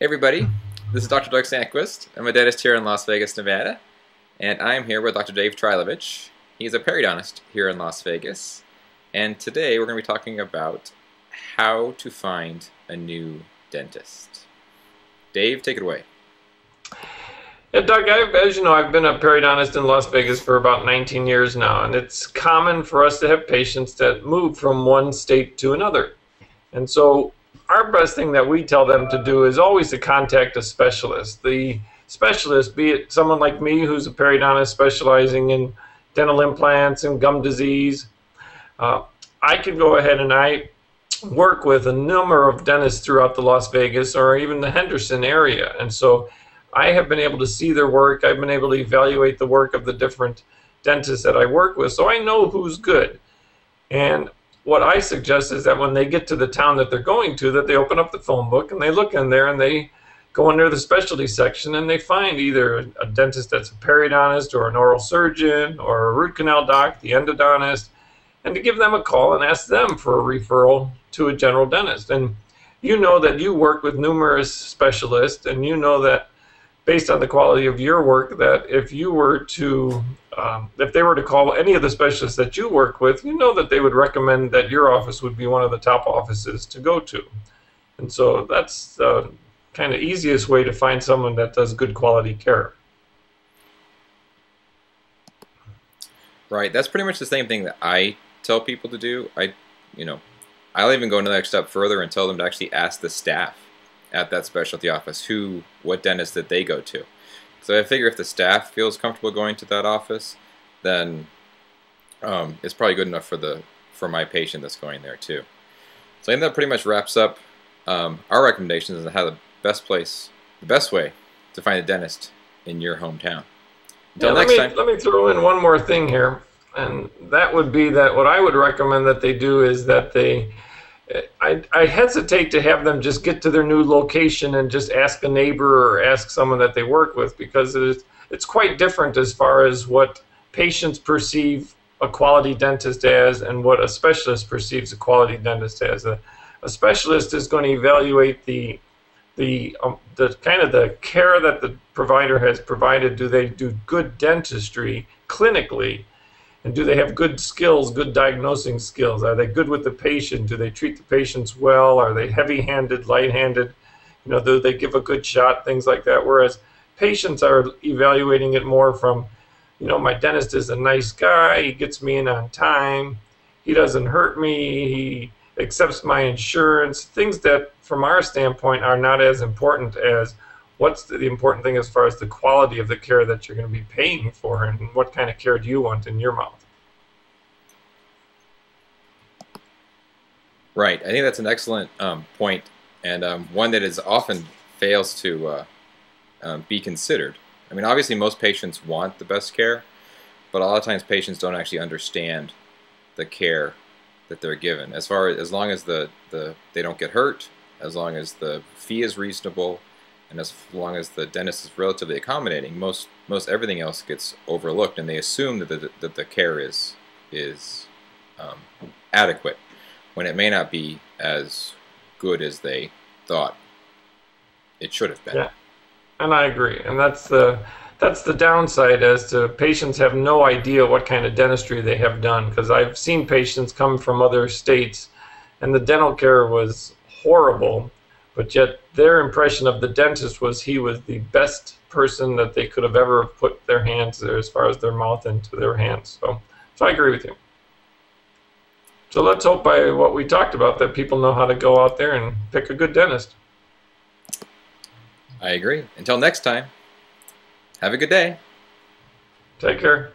Hey everybody, this is Dr. Doug Sandquist. I'm a dentist here in Las Vegas, Nevada, and I'm here with Dr. Dave Trilovich. He's a periodontist here in Las Vegas, and today we're going to be talking about how to find a new dentist. Dave, take it away. Yeah, Doug, as you know, I've been a periodontist in Las Vegas for about 19 years now, and it's common for us to have patients that move from one state to another. And so our best thing that we tell them to do is always to contact a specialist. The specialist, be it someone like me who's a periodontist specializing in dental implants and gum disease, I can go ahead and I work with a number of dentists throughout the Las Vegas or even the Henderson area. And so I have been able to see their work. I've been able to evaluate the work of the different dentists that I work with, so I know who's good. And what I suggest is that when they get to the town that they're going to, that they open up the phone book and they look in there and they go under the specialty section and they find either a dentist that's a periodontist or an oral surgeon or a root canal doc, the endodontist, and to give them a call and ask them for a referral to a general dentist. And you know that you work with numerous specialists, and you know that based on the quality of your work, that if you were to, if they were to call any of the specialists that you work with, you know that they would recommend that your office would be one of the top offices to go to. And so that's the kind of easiest way to find someone that does good quality care. Right, that's pretty much the same thing that I tell people to do. I'll even go another step further and tell them to actually ask the staff at that specialty office what dentist that they go to. So I figure if the staff feels comfortable going to that office, then it's probably good enough for my patient that's going there too. So I think that pretty much wraps up our recommendations on how the best way to find a dentist in your hometown. Until next time. Let me throw in one more thing here, and that would be that what I would recommend that they do is that I hesitate to have them just get to their new location and just ask a neighbor or ask someone that they work with, because it's quite different as far as what patients perceive a quality dentist as and what a specialist perceives a quality dentist as. A specialist is going to evaluate the kind of the care that the provider has provided. Do they do good dentistry clinically? And do they have good skills, good diagnosing skills? Are they good with the patient? Do they treat the patients well? Are they heavy-handed, light-handed? Do they give a good shot? Things like that. Whereas patients are evaluating it more from, my dentist is a nice guy. He gets me in on time. He doesn't hurt me. He accepts my insurance. Things that, from our standpoint, are not as important as what's the important thing as far as the quality of the care that you're going to be paying for, and what kind of care do you want in your mouth? Right. I think that's an excellent point, and one that is often fails to be considered. I mean, obviously most patients want the best care, but a lot of times patients don't actually understand the care that they're given. As long as they don't get hurt, as long as the fee is reasonable, and as long as the dentist is relatively accommodating, most everything else gets overlooked, and they assume that the care is adequate, when it may not be as good as they thought it should have been. Yeah, and I agree, and that's the downside, as to patients have no idea what kind of dentistry they have done, because I've seen patients come from other states and the dental care was horrible, but yet their impression of the dentist was he was the best person that they could have ever put their hands there, as far as their mouth into their hands. So I agree with you. So let's hope by what we talked about that people know how to go out there and pick a good dentist. I agree. Until next time, have a good day. Take care.